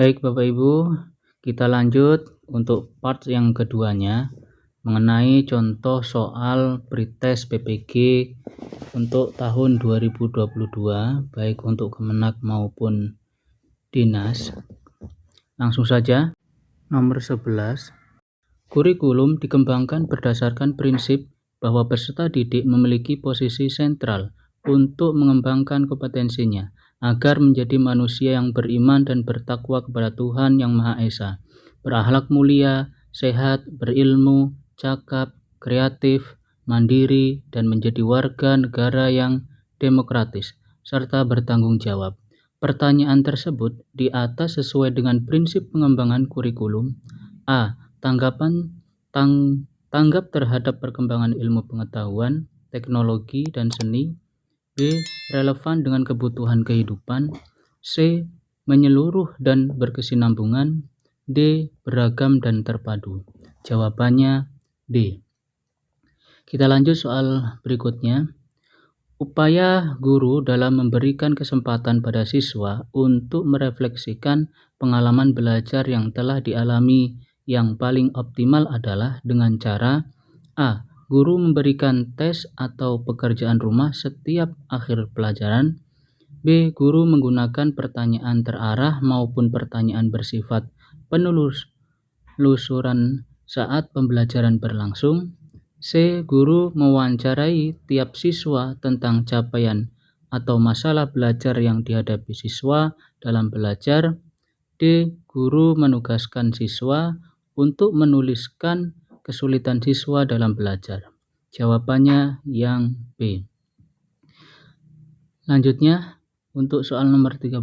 Baik Bapak Ibu, kita lanjut untuk part yang keduanya mengenai contoh soal pretest PPG untuk tahun 2022 baik untuk Kemenak maupun Dinas. Langsung saja. Nomor 11. Kurikulum dikembangkan berdasarkan prinsip bahwa peserta didik memiliki posisi sentral untuk mengembangkan kompetensinya agar menjadi manusia yang beriman dan bertakwa kepada Tuhan Yang Maha Esa, berakhlak mulia, sehat, berilmu, cakap, kreatif, mandiri, dan menjadi warga negara yang demokratis, serta bertanggung jawab. Pertanyaan tersebut di atas sesuai dengan prinsip pengembangan kurikulum. A. Tanggap terhadap perkembangan ilmu pengetahuan, teknologi, dan seni. B. Relevan dengan kebutuhan kehidupan. C. Menyeluruh dan berkesinambungan. D. Beragam dan terpadu. Jawabannya D. Kita lanjut soal berikutnya. Upaya guru dalam memberikan kesempatan pada siswa untuk merefleksikan pengalaman belajar yang telah dialami yang paling optimal adalah dengan cara A. Guru memberikan tes atau pekerjaan rumah setiap akhir pelajaran. B. Guru menggunakan pertanyaan terarah maupun pertanyaan bersifat penelusuran saat pembelajaran berlangsung. C. Guru mewawancarai tiap siswa tentang capaian atau masalah belajar yang dihadapi siswa dalam belajar. D. Guru menugaskan siswa untuk menuliskan kesulitan siswa dalam belajar. Jawabannya yang B. Lanjutnya, untuk soal nomor 13,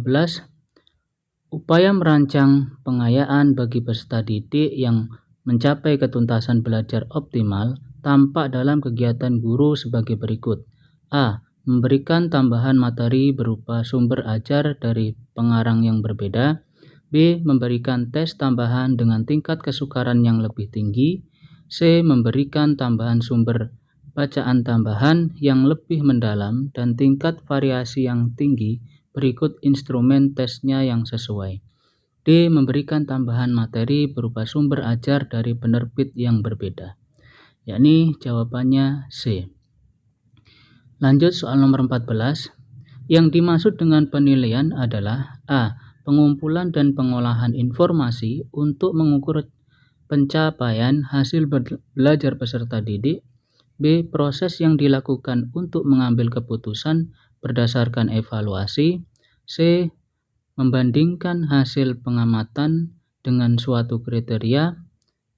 upaya merancang pengayaan bagi peserta didik yang mencapai ketuntasan belajar optimal tampak dalam kegiatan guru sebagai berikut. A. Memberikan tambahan materi berupa sumber ajar dari pengarang yang berbeda. B. Memberikan tes tambahan dengan tingkat kesukaran yang lebih tinggi. C. Memberikan tambahan sumber bacaan tambahan yang lebih mendalam dan tingkat variasi yang tinggi berikut instrumen tesnya yang sesuai. D. Memberikan tambahan materi berupa sumber ajar dari penerbit yang berbeda. Yakni jawabannya C. Lanjut soal nomor 14. Yang dimaksud dengan penilaian adalah A. Pengumpulan dan pengolahan informasi untuk mengukur pencapaian hasil belajar peserta didik. B. Proses yang dilakukan untuk mengambil keputusan berdasarkan evaluasi. C. Membandingkan hasil pengamatan dengan suatu kriteria.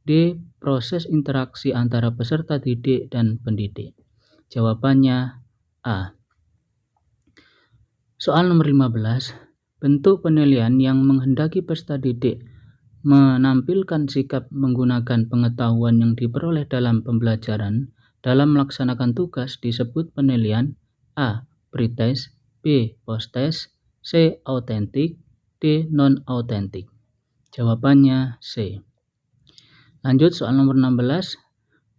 D. Proses interaksi antara peserta didik dan pendidik. Jawabannya A. Soal nomor 15. Bentuk penilaian yang menghendaki peserta didik menampilkan sikap menggunakan pengetahuan yang diperoleh dalam pembelajaran dalam melaksanakan tugas disebut penilaian. A. Pretest. B. Posttest. C. Autentik. D. Non-autentik. Jawabannya C. Lanjut soal nomor 16.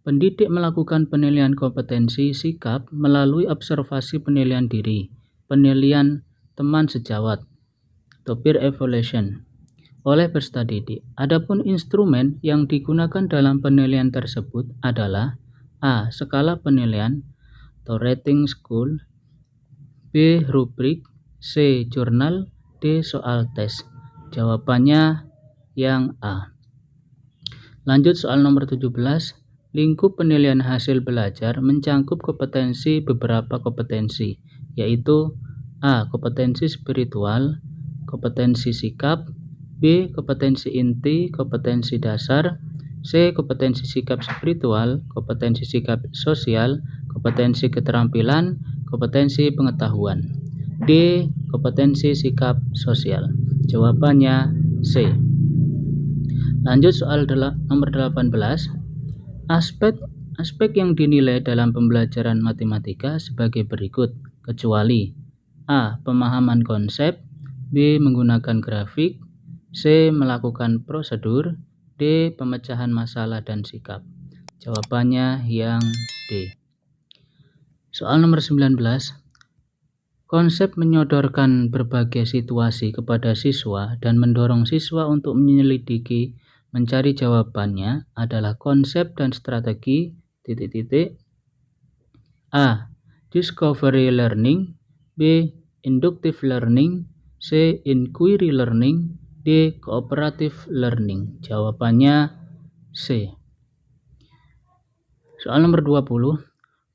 Pendidik melakukan penilaian kompetensi sikap melalui observasi penilaian diri, penilaian teman sejawat, atau peer evaluation oleh peserta didik. Adapun instrumen yang digunakan dalam penilaian tersebut adalah A. Skala penilaian atau rating scale. B. Rubrik. C. Jurnal. D. Soal tes. Jawabannya yang A. Lanjut soal nomor 17. Lingkup penilaian hasil belajar mencangkup kompetensi beberapa kompetensi, yaitu A. Kompetensi spiritual, kompetensi sikap. B. Kompetensi inti, kompetensi dasar. C. Kompetensi sikap spiritual, kompetensi sikap sosial, kompetensi keterampilan, kompetensi pengetahuan. D. Kompetensi sikap sosial. Jawabannya C. Lanjut soal nomor 18. Aspek yang dinilai dalam pembelajaran matematika sebagai berikut, kecuali A. Pemahaman konsep. B. Menggunakan grafik. C. Melakukan prosedur. D. Pemecahan masalah dan sikap. Jawabannya yang D. Soal nomor 19. Konsep menyodorkan berbagai situasi kepada siswa dan mendorong siswa untuk menyelidiki, mencari jawabannya adalah konsep dan strategi A. Discovery learning, B. Inductive learning, C. Inquiry learning, D. Cooperative learning. Jawabannya C. Soal nomor 20.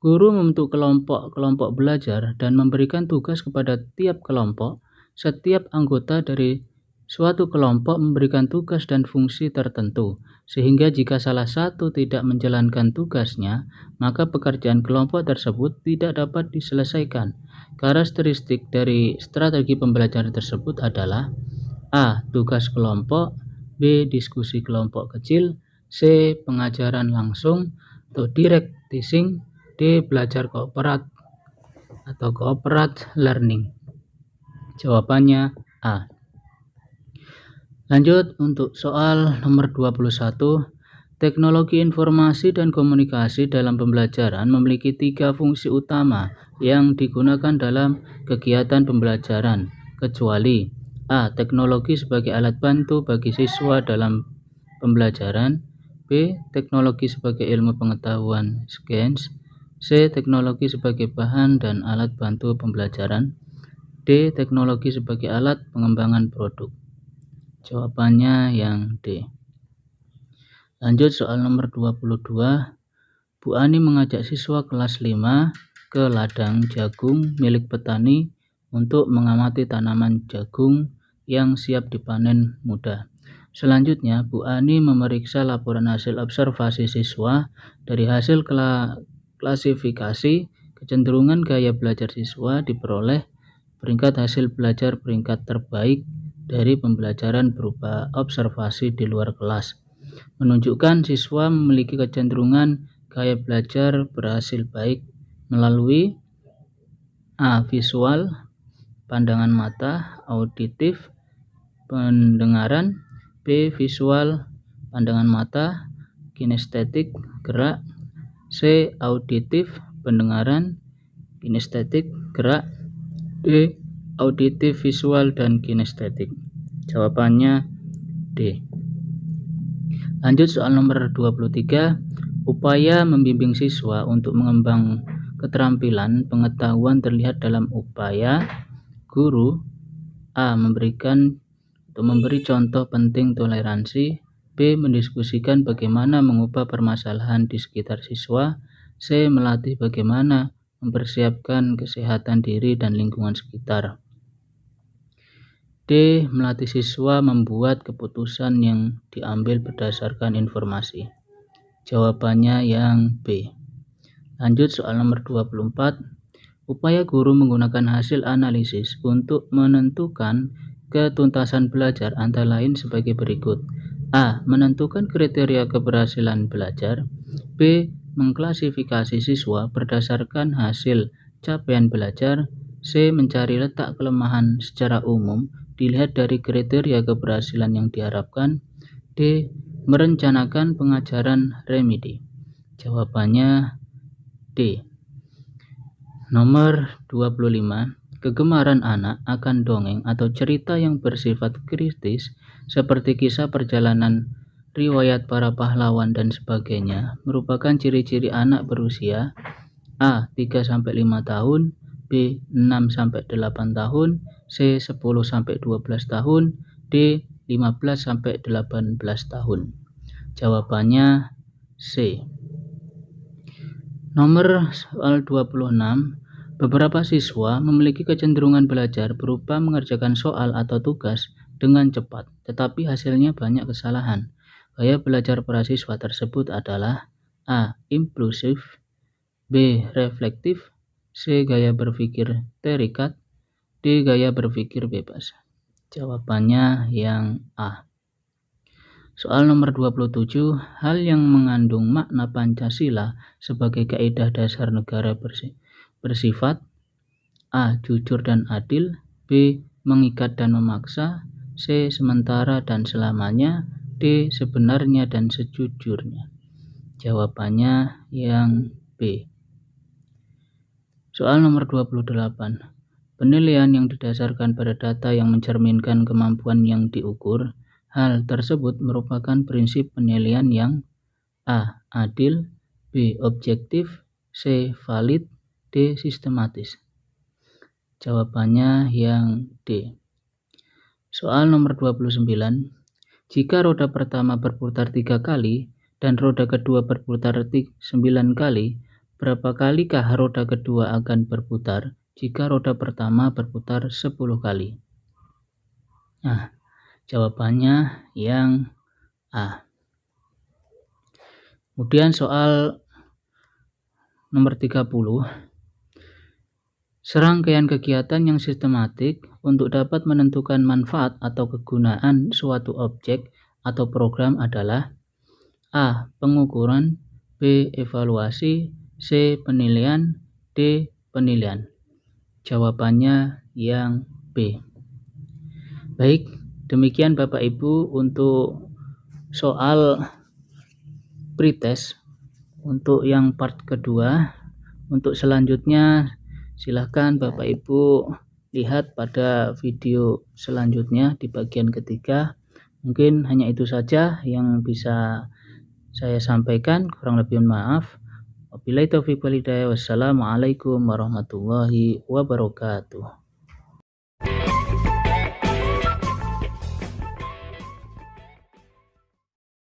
Guru membentuk kelompok-kelompok belajar dan memberikan tugas kepada tiap kelompok. Setiap anggota dari suatu kelompok memberikan tugas dan fungsi tertentu, sehingga jika salah satu tidak menjalankan tugasnya, maka pekerjaan kelompok tersebut tidak dapat diselesaikan. Karakteristik dari strategi pembelajaran tersebut adalah A. Tugas kelompok, B. Diskusi kelompok kecil, C. Pengajaran langsung atau direct teaching, D. Belajar cooperate learning. Jawabannya A. Lanjut untuk soal nomor 21. Teknologi informasi dan komunikasi dalam pembelajaran memiliki 3 fungsi utama yang digunakan dalam kegiatan pembelajaran, kecuali A. Teknologi sebagai alat bantu bagi siswa dalam pembelajaran, B. Teknologi sebagai ilmu pengetahuan sains, C. Teknologi sebagai bahan dan alat bantu pembelajaran, D. Teknologi sebagai alat pengembangan produk. Jawabannya yang D. Lanjut soal nomor 22. Bu Ani mengajak siswa kelas 5 ke ladang jagung milik petani untuk mengamati tanaman jagung yang siap dipanen muda. Selanjutnya, Bu Ani memeriksa laporan hasil observasi siswa. Dari hasil klasifikasi kecenderungan gaya belajar siswa diperoleh peringkat hasil belajar peringkat terbaik dari pembelajaran berupa observasi di luar kelas, menunjukkan siswa memiliki kecenderungan gaya belajar berhasil baik melalui A. Visual, pandangan mata, auditif, pendengaran, B. Visual, pandangan mata, kinestetik, gerak, C. Auditif, pendengaran, kinestetik, gerak, D. Auditif, visual, dan kinestetik. Jawabannya D. Lanjut soal nomor 23. Upaya membimbing siswa untuk mengembang keterampilan pengetahuan terlihat dalam upaya guru A. Memberi contoh penting toleransi, B. Mendiskusikan bagaimana mengubah permasalahan di sekitar siswa, C. Melatih bagaimana mempersiapkan kesehatan diri dan lingkungan sekitar, D. Melatih siswa membuat keputusan yang diambil berdasarkan informasi. Jawabannya yang B. Lanjut soal nomor 24. Upaya guru menggunakan hasil analisis untuk menentukan ketuntasan belajar antara lain sebagai berikut. A. Menentukan kriteria keberhasilan belajar. B. Mengklasifikasi siswa berdasarkan hasil capaian belajar. C. Mencari letak kelemahan secara umum dilihat dari kriteria keberhasilan yang diharapkan. D. Merencanakan pengajaran remedi. Jawabannya D. Nomor 25. Kegemaran anak akan dongeng atau cerita yang bersifat kritis seperti kisah perjalanan, riwayat para pahlawan dan sebagainya merupakan ciri-ciri anak berusia A. 3-5 tahun, B. 6-8 tahun, C. 10-12 tahun, D. 15-18 tahun. Jawabannya C. Nomor soal 26. Beberapa siswa memiliki kecenderungan belajar berupa mengerjakan soal atau tugas dengan cepat, tetapi hasilnya banyak kesalahan. Gaya belajar para siswa tersebut adalah A. Impulsif, B. Reflektif, C. Gaya berpikir terikat, D. Gaya berpikir bebas. Jawabannya yang A. Soal nomor 27. Hal yang mengandung makna Pancasila sebagai kaidah dasar negara bersifat A. Jujur dan adil, B. Mengikat dan memaksa, C. Sementara dan selamanya, D. Sebenarnya dan sejujurnya. Jawabannya yang B. Soal nomor 28. penilaian yang didasarkan pada data yang mencerminkan kemampuan yang diukur. Hal tersebut merupakan prinsip penilaian yang A. Adil, B. Objektif, C. Valid, D. Sistematis. Jawabannya yang D. Soal nomor 29. Jika roda pertama berputar 3 kali dan roda kedua berputar 9 kali, berapa kalikah roda kedua akan berputar jika roda pertama berputar 10 kali? Nah, jawabannya yang A. Kemudian soal nomor 30. Serangkaian kegiatan yang sistematik untuk dapat menentukan manfaat atau kegunaan suatu objek atau program adalah A. Pengukuran, B. Evaluasi, C. Penilaian, D. Penilaian. Jawabannya yang B. Baik, demikian Bapak Ibu untuk soal pretest untuk yang part kedua. Untuk selanjutnya silahkan Bapak Ibu lihat pada video selanjutnya di bagian ketiga. Mungkin hanya itu saja yang bisa saya sampaikan, kurang lebih maaf. Wabillahi taufiq wal hidayah. Wassalamualaikum warahmatullahi wabarakatuh.